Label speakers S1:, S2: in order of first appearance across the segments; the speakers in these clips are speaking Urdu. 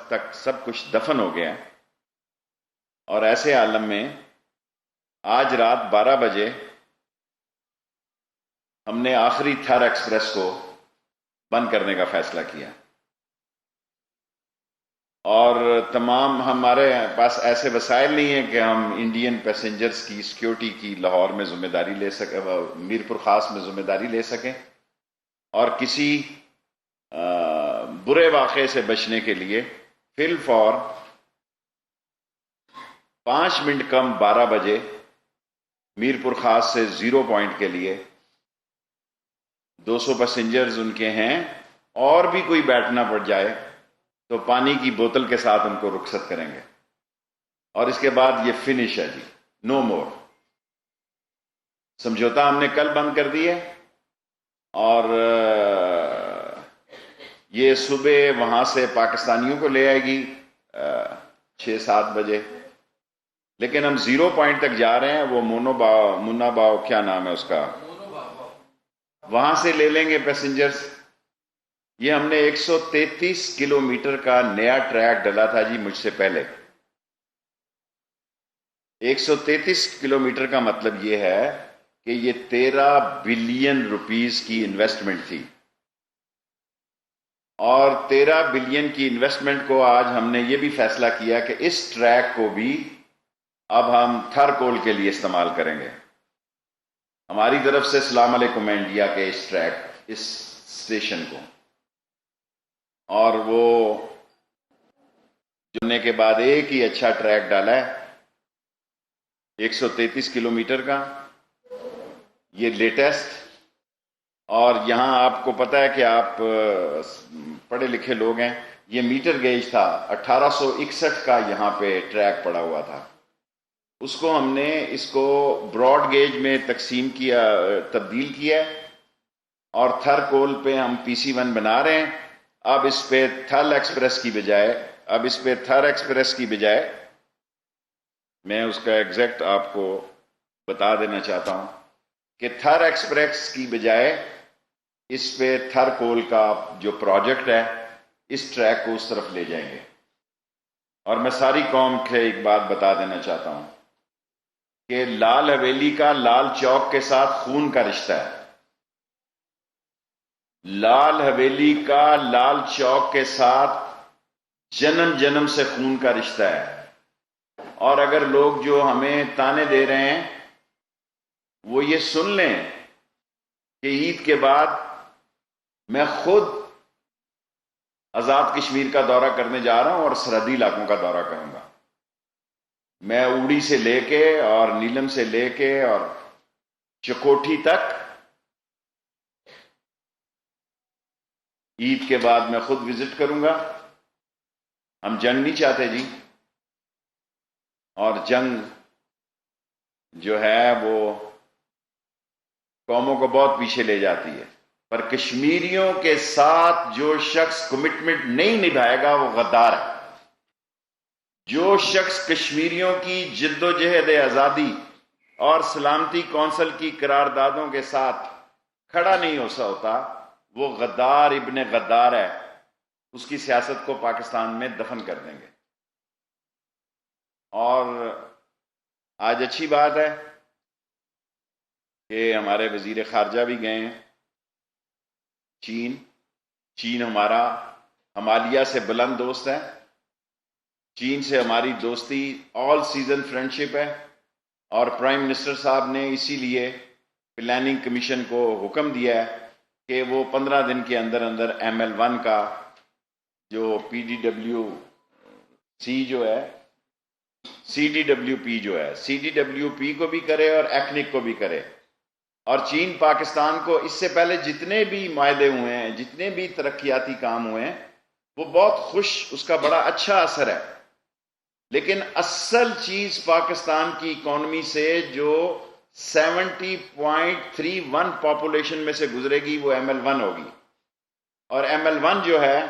S1: تک سب کچھ دفن ہو گیا ہے، اور ایسے عالم میں آج رات 12 بجے ہم نے آخری تھر ایکسپریس کو بند کرنے کا فیصلہ کیا، اور تمام ہمارے پاس ایسے وسائل نہیں ہیں کہ ہم انڈین پیسنجرز کی سیکیورٹی کی لاہور میں ذمہ داری لے سکیں، میرپور خاص میں ذمہ داری لے سکیں، اور کسی برے واقعے سے بچنے کے لیے فی الفور 5 منٹ کم 12 بجے میرپور خاص سے 0 پوائنٹ کے لیے 200 پیسنجرز ان کے ہیں، اور بھی کوئی بیٹھنا پڑ جائے تو پانی کی بوتل کے ساتھ ان کو رخصت کریں گے، اور اس کے بعد یہ فنش ہے جی، نو مور۔ سمجھوتا ہم نے کل بند کر دی ہے، اور یہ صبح وہاں سے پاکستانیوں کو لے آئے گی 6-7 بجے، لیکن ہم 0 پوائنٹ تک جا رہے ہیں، وہ منا باؤ کیا نام ہے اس کا، وہاں سے لے لیں گے پیسنجرز۔ یہ ہم نے 133 کلومیٹر کا نیا ٹریک ڈلا تھا جی مجھ سے پہلے۔ 133 کلومیٹر کا مطلب یہ ہے کہ یہ 13 بلین روپیز کی انویسٹمنٹ تھی، اور 13 بلین کی انویسٹمنٹ کو آج ہم نے یہ بھی فیصلہ کیا کہ اس ٹریک کو بھی اب ہم تھر کول کے لیے استعمال کریں گے۔ ہماری طرف سے السلام علیکم انڈیا کے اس ٹریک، اس اسٹیشن کو، اور وہ جڑنے کے بعد ایک ہی اچھا ٹریک ڈالا ہے 133 کلومیٹر کا، یہ لیٹسٹ۔ اور یہاں آپ کو پتہ ہے کہ آپ پڑھے لکھے لوگ ہیں، یہ میٹر گیج تھا، 1861 کا یہاں پہ ٹریک پڑا ہوا تھا، اس کو ہم نے اس کو براڈ گیج میں تقسیم کیا، تبدیل کیا ہے، اور تھر کول پہ ہم PC1 بنا رہے ہیں۔ اب اس پہ تھر ایکسپریس کی بجائے میں اس کا ایگزیکٹ آپ کو بتا دینا چاہتا ہوں کہ تھر ایکسپریس کی بجائے اس پہ تھر کول کا جو پروجیکٹ ہے اس ٹریک کو اس طرف لے جائیں گے۔ اور میں ساری قوم کے ایک بات بتا دینا چاہتا ہوں کہ لال حویلی کا لال چوک کے ساتھ خون کا رشتہ ہے، لال حویلی کا لال چوک کے ساتھ جنم جنم سے خون کا رشتہ ہے۔ اور اگر لوگ جو ہمیں تانے دے رہے ہیں وہ یہ سن لیں کہ عید کے بعد میں خود آزاد کشمیر کا دورہ کرنے جا رہا ہوں اور سرحدی علاقوں کا دورہ کروں گا، میں اوڑی سے لے کے اور نیلم سے لے کے اور چکوٹھی تک عید کے بعد میں خود وزٹ کروں گا۔ ہم جنگ نہیں چاہتے جی، اور جنگ جو ہے وہ قوموں کو بہت پیچھے لے جاتی ہے، پر کشمیریوں کے ساتھ جو شخص کمٹمنٹ نہیں نبھائے گا وہ غدار ہے۔ جو شخص کشمیریوں کی جد و جہد آزادی اور سلامتی کونسل کی قراردادوں کے ساتھ کھڑا نہیں ہو سکتا وہ غدار ابن غدار ہے، اس کی سیاست کو پاکستان میں دفن کر دیں گے۔ اور آج اچھی بات ہے کہ ہمارے وزیر خارجہ بھی گئے ہیں چین ہمارا ہمالیہ سے بلند دوست ہے، چین سے ہماری دوستی آل سیزن فرینڈشپ ہے، اور پرائم منسٹر صاحب نے اسی لیے پلاننگ کمیشن کو حکم دیا ہے کہ وہ 15 دن کے اندر اندر ML1 کا جو PDWC جو ہے CDWP جو ہے CDWP کو بھی کرے اور ایکنک کو بھی کرے۔ اور چین پاکستان کو اس سے پہلے جتنے بھی معاہدے ہوئے ہیں، جتنے بھی ترقیاتی کام ہوئے ہیں، وہ بہت خوش، اس کا بڑا اچھا اثر ہے، لیکن اصل چیز پاکستان کی اکانومی سے جو 70.31 پاپولیشن میں سے گزرے گی وہ ML1 ہوگی، اور ML1 جو ہے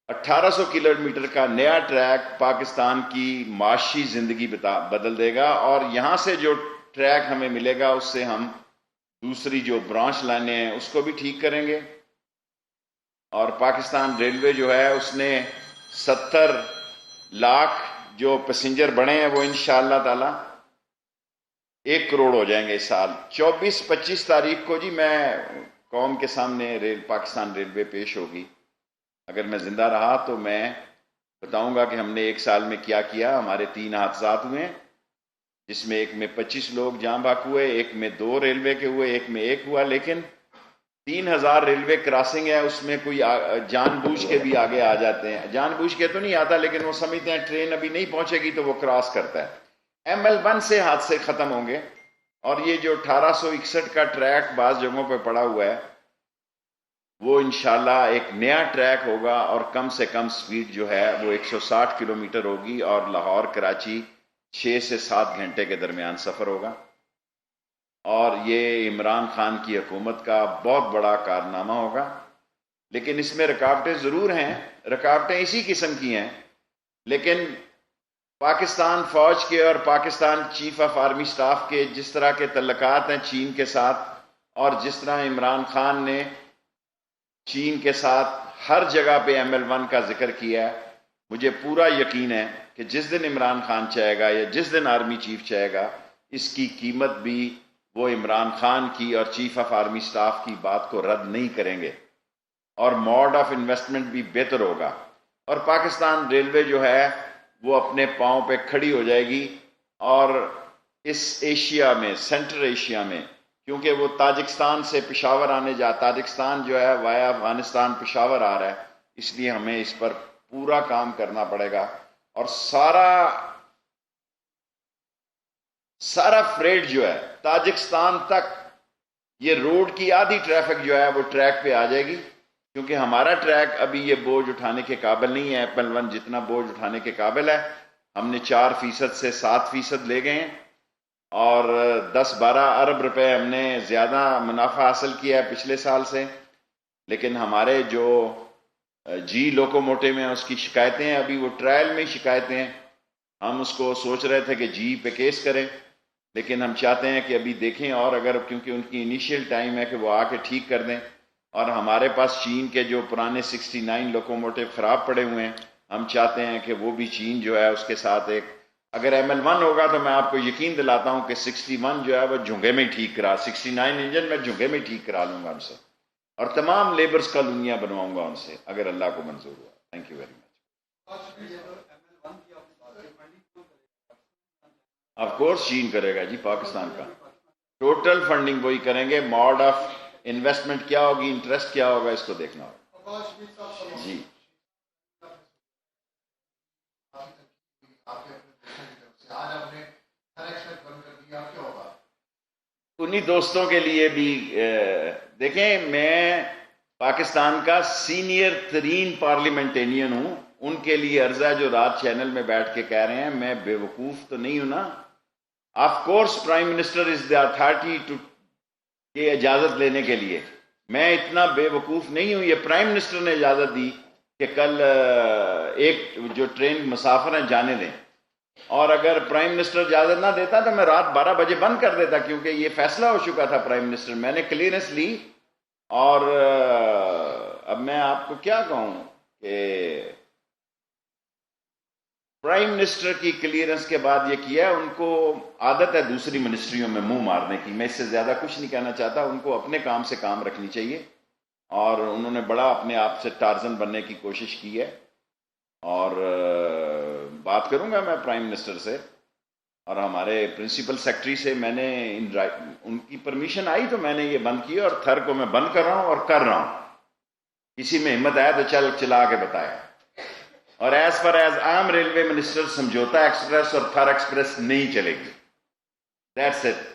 S1: 1800 کلومیٹر کا نیا ٹریک پاکستان کی معاشی زندگی بدل دے گا، اور یہاں سے جو ٹریک ہمیں ملے گا اس سے ہم دوسری جو برانچ لائنیں ہیں اس کو بھی ٹھیک کریں گے، اور پاکستان ریلوے جو ہے اس نے 70 لاکھ جو پیسنجر بڑھے ہیں وہ انشاءاللہ تعالی 1 کروڑ ہو جائیں گے اس سال. 24-25 تاریخ کو جی میں قوم کے سامنے پاکستان ریلوے پیش ہوگی. اگر میں زندہ رہا تو میں بتاؤں گا کہ ہم نے 1 سال میں کیا کیا. ہمارے 3 حادثات ہوئے ہیں، جس میں ایک میں 25 لوگ جاں بحق ہوئے، ایک میں 2 ریلوے کے ہوئے، ایک میں 1 ہوا. لیکن 3000 ریلوے کراسنگ ہے، اس میں کوئی جان بوجھ کے بھی آگے آ جاتے ہیں. جان بوجھ کے تو نہیں آتا، لیکن وہ سمجھتے ہیں ٹرین ابھی نہیں پہنچے گی تو وہ کراس کرتا ہے. ML1 سے حادثے ختم ہوں گے. اور یہ جو 1861 کا ٹریک بعض جگہوں پہ پڑا ہوا ہے وہ انشاءاللہ ایک نیا ٹریک ہوگا، اور کم سے کم سپیڈ جو ہے وہ 160 کلومیٹر ہوگی، اور لاہور کراچی 6 سے 7 گھنٹے کے درمیان سفر ہوگا. اور یہ عمران خان کی حکومت کا بہت بڑا کارنامہ ہوگا. لیکن اس میں رکاوٹیں ضرور ہیں، رکاوٹیں اسی قسم کی ہیں. لیکن پاکستان فوج کے اور Pakistan chief of army staff کے جس طرح کے تعلقات ہیں چین کے ساتھ، اور جس طرح عمران خان نے چین کے ساتھ ہر جگہ پہ ML1 کا ذکر کیا ہے، مجھے پورا یقین ہے کہ جس دن عمران خان چاہے گا یا جس دن آرمی چیف چاہے گا، اس کی قیمت بھی وہ عمران خان کی اور چیف آف آرمی سٹاف کی بات کو رد نہیں کریں گے، اور موڈ آف انویسٹمنٹ بھی بہتر ہوگا. اور پاکستان ریلوے جو ہے وہ اپنے پاؤں پہ کھڑی ہو جائے گی. اور اس ایشیا میں، سینٹرل ایشیا میں، کیونکہ وہ تاجکستان سے پشاور تاجکستان جو ہے وایا افغانستان پشاور آ رہا ہے، اس لیے ہمیں اس پر پورا کام کرنا پڑے گا. اور سارا فریٹ جو ہے تاجکستان تک، یہ روڈ کی آدھی ٹریفک جو ہے وہ ٹریک پہ آ جائے گی، کیونکہ ہمارا ٹریک ابھی یہ بوجھ اٹھانے کے قابل نہیں ہے. ML1 جتنا بوجھ اٹھانے کے قابل ہے، ہم نے 4% سے 7% لے گئے ہیں، اور 10-12 ارب روپے ہم نے زیادہ منافع حاصل کیا ہے پچھلے سال سے. لیکن ہمارے جو جی لوکوموٹو میں اس کی شکایتیں ہیں، ابھی وہ ٹرائل میں شکایتیں ہیں. ہم اس کو سوچ رہے تھے کہ جی پہ کیس کریں، لیکن ہم چاہتے ہیں کہ ابھی دیکھیں، اور اگر کیونکہ ان کی انیشیل ٹائم ہے کہ وہ آ کے ٹھیک کر دیں. اور ہمارے پاس چین کے جو پرانے 69 لوکوموٹو خراب پڑے ہوئے ہیں، ہم چاہتے ہیں کہ وہ بھی چین جو ہے اس کے ساتھ اگر ML1 ہوگا تو میں آپ کو یقین دلاتا ہوں کہ 61 جو ہے وہ جھنگے میں ٹھیک 69 انجن میں جھنگے میں ٹھیک کرا لوں گا ان سے، اور تمام لیبرز کالونیاں بنواؤں گا ان سے، اگر اللہ کو منظور ہوا. Thank you very much. Of course چین کرے گا جی، پاکستان کا ٹوٹل فنڈنگ وہی کریں گے. موڈ آف انویسٹمنٹ کیا ہوگی، انٹرسٹ کیا ہوگا، اس کو دیکھنا ہوگا. جی انہی دوستوں کے لیے بھی دیکھیں، میں پاکستان کا سینئر ترین پارلیمنٹینین ہوں. ان کے لیے عرض ہے جو رات چینل میں بیٹھ کے کہہ رہے ہیں میں بے وقوف تو نہیں ہوں نا. Of course prime minister is the authority to یہ اجازت لینے کے لیے. میں اتنا بے وقوف نہیں ہوں. یہ پرائم منسٹر نے اجازت دی کہ کل ایک جو ٹرین مسافر ہیں جانے دیں، اور اگر پرائم منسٹر اجازت نہ دیتا تو میں رات 12 بجے بند کر دیتا، کیونکہ یہ فیصلہ ہو چکا تھا پرائم منسٹر. میں نے کلیئرنس لی، اور اب میں آپ کو کیا کہوں کہ پرائم منسٹر کی کلیئرنس کے بعد یہ کیا. ان کو عادت ہے دوسری منسٹریوں میں منہ مارنے کی. میں اس سے زیادہ کچھ نہیں کہنا چاہتا. ان کو اپنے کام سے کام رکھنی چاہیے، اور انہوں نے بڑا اپنے آپ سے ٹارزن بننے کی کوشش کی ہے. اور بات کروں گا میں پرائم منسٹر سے اور ہمارے پرنسپل سیکرٹری سے. میں نے ان کی پرمیشن آئی تو میں نے یہ بند کیا، اور تھر کو میں بند کر رہا ہوں اور کر رہا ہوں. کسی میں ہمت آیا تو چلا کے بتایا. اور ایز فار ایز عام ریلوے منسٹر سمجھوتا ایکسپریس اور تھر ایکسپریس نہیں چلے گی. That's it.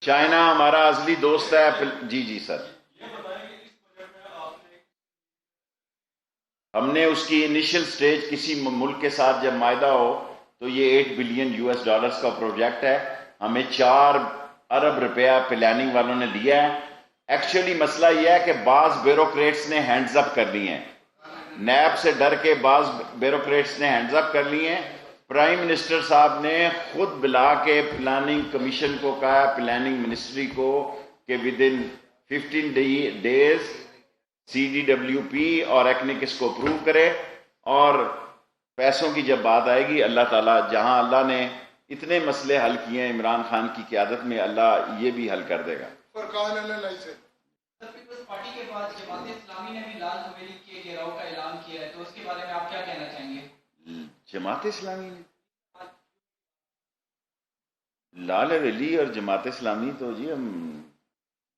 S1: چائنا ہمارا اصلی دوست ہے. جی سر، ہم نے اس کی انیشل سٹیج کسی ملک کے ساتھ جب معاہدہ ہو تو یہ $8 بلین کا پروجیکٹ ہے. ہمیں 4 ارب روپیہ پلاننگ والوں نے دیا ہے. ایکچولی مسئلہ یہ ہے کہ بعض بیوروکریٹس نے ہینڈز اپ کر لی ہیں، نیب سے ڈر کے بعض بیوروکریٹس نے ہینڈز اپ کر لی ہیں. پرائم منسٹر صاحب نے خود بلا کے پلاننگ کمیشن کو کہا، پلاننگ منسٹری کو، کہ ود ان 15 days CDWP اور ایکنک اس کو اپروو کرے. اور پیسوں کی جب بات آئے گی، اللہ تعالیٰ جہاں اللہ نے اتنے مسئلے حل کیے ہیں عمران خان کی قیادت میں، اللہ یہ بھی حل کر دے گا.
S2: پارٹی کے بعد جماعت اسلامی نے بھی لال حویلی کے گھیراؤ کا اعلان کیا ہے، تو اس کے بارے میں آپ کیا کہنا چاہیں گے؟
S1: جماعت اسلامی نے لال حویلی اور جماعت اسلامی تو جی ہم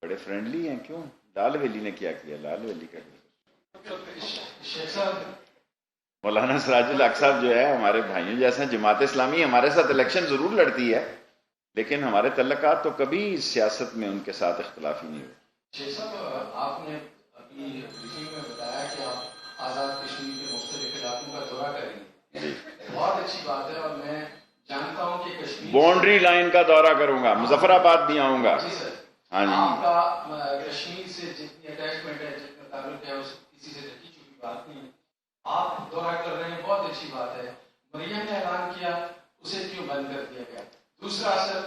S1: بڑے فرینڈلی ہیں. کیوں لال حویلی نے کیا کیا؟ لال حویلی کا مولانا سراج الحق صاحب جو ہے ہمارے بھائیوں جیسے. جماعت اسلامی ہمارے ساتھ الیکشن ضرور لڑتی ہے، لیکن ہمارے تعلقات تو کبھی سیاست میں ان کے ساتھ اختلاف ہی نہیں ہوئے.
S3: شیخ صاحب، آپ نے ابھی بریفنگ میں بتایا کہ آپ آزاد کشمیر کے مختلف علاقوں کا دورہ کریں گے. بہت اچھی بات ہے، اور میں جانتا ہوں کہ کشمیر
S1: باؤنڈری لائن کا دورہ کروں گا، مظفر آباد بھی آؤں گا.
S3: جی سر،
S1: ہاں جی.
S3: آپ کا کشمیر سے جتنی اٹیچمنٹ ہے، جتنا تعلق ہے، اس کسی سے ڈھکی چکی بات نہیں ہے. آپ دورہ کر رہے ہیں، بہت اچھی بات ہے. مریم نے اعلان کیا، اسے کیوں بند کر دیا گیا؟ دوسرا سر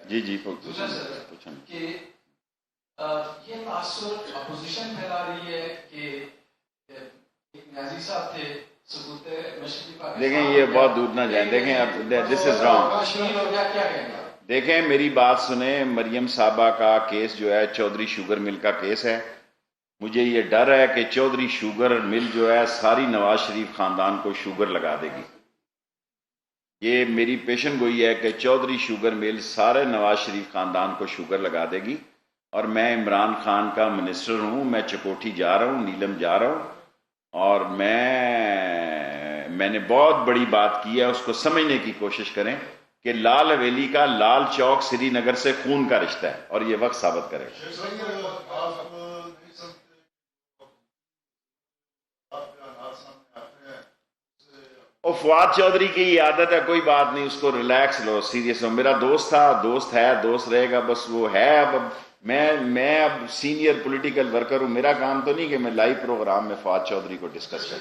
S1: جی
S3: دوسرا سر کہ یہ تاثر اپوزیشن پھیلا رہی ہے کہ ایک نیازی صاحب تھے سکوت مشرقی پاکستان.
S1: دیکھیں یہ بہت دور نہ جائیں. دیکھیں اب دس از رانگ.
S3: کیا کہیں گے؟
S1: دیکھیں میری بات سنیں. مریم صاحبہ کا کیس جو ہے چودھری شوگر مل کا کیس ہے. مجھے یہ ڈر ہے کہ چودھری شوگر مل جو ہے ساری نواز شریف خاندان کو شوگر لگا دے گی. یہ میری پیشن گوئی ہے کہ چودھری شوگر مل سارے نواز شریف خاندان کو شوگر لگا دے گی. اور میں عمران خان کا منسٹر ہوں، میں چکوٹھی جا رہا ہوں، نیلم جا رہا ہوں، اور میں نے بہت بڑی بات کی ہے. اس کو سمجھنے کی کوشش کریں کہ لال حویلی کا لال چوک سری نگر سے خون کا رشتہ ہے، اور یہ وقت ثابت کرے گا. اور فواد چودھری کی یہ عادت ہے، کوئی بات نہیں، اس کو ریلیکس لو، سیریس لو. میرا دوست تھا، دوست ہے، دوست رہے گا، بس وہ ہے. اب میں اب سینئر پولیٹیکل ورکر ہوں، میرا کام تو نہیں کہ میں لائیو پروگرام میں فواد چودھری کو ڈسکس کروں.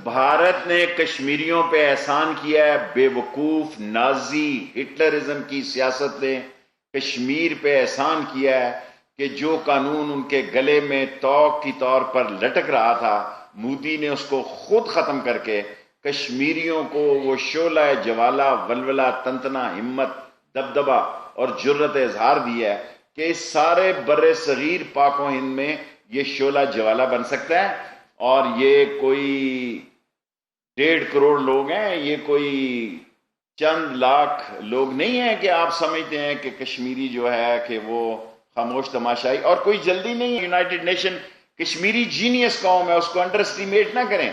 S1: بھارت نے کشمیریوں پہ احسان کیا ہے. بے وقوف نازی ہٹلرزم کی سیاست نے کشمیر پہ احسان کیا ہے کہ جو قانون ان کے گلے میں توق کی طور پر لٹک رہا تھا، مودی نے اس کو خود ختم کر کے کشمیریوں کو وہ شعلہ جوالہ، ولولہ، تنتنا، ہمت، دبدبہ اور جرت اظہار دیا ہے کہ اس سارے بر صغیر پاک و ہند میں یہ شعلہ جوالہ بن سکتا ہے. اور یہ کوئی 1.5 کروڑ لوگ ہیں، یہ کوئی چند لاکھ لوگ نہیں ہیں کہ آپ سمجھتے ہیں کہ کشمیری جو ہے کہ وہ خاموش تماشائی. اور کوئی جلدی نہیں. یونائٹڈ نیشن کشمیری جینیس قوم ہے، اس کو انڈر اسٹیمیٹ نہ کریں.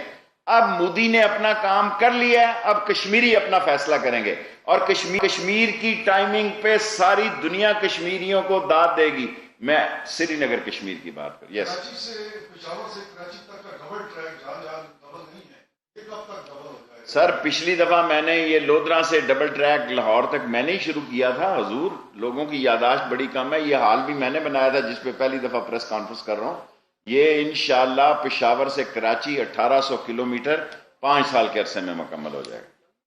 S1: اب مودی نے اپنا کام کر لیا ہے، اب کشمیری اپنا فیصلہ کریں گے. اور کشمیر کی ٹائمنگ پہ ساری دنیا کشمیریوں کو داد دے گی. میں سری نگر کشمیر کی بات کر. یس سر، پچھلی دفعہ میں نے یہ لودھرا سے ڈبل ٹریک لاہور تک میں نے ہی شروع کیا تھا. حضور لوگوں کی یاداشت بڑی کم ہے. یہ حال بھی میں نے بنایا تھا جس پہ پہلی دفعہ پریس کانفرنس کر رہا ہوں. یہ انشاءاللہ پشاور سے کراچی 1800 کلومیٹر 5 سال کے عرصے میں مکمل ہو جائے گا.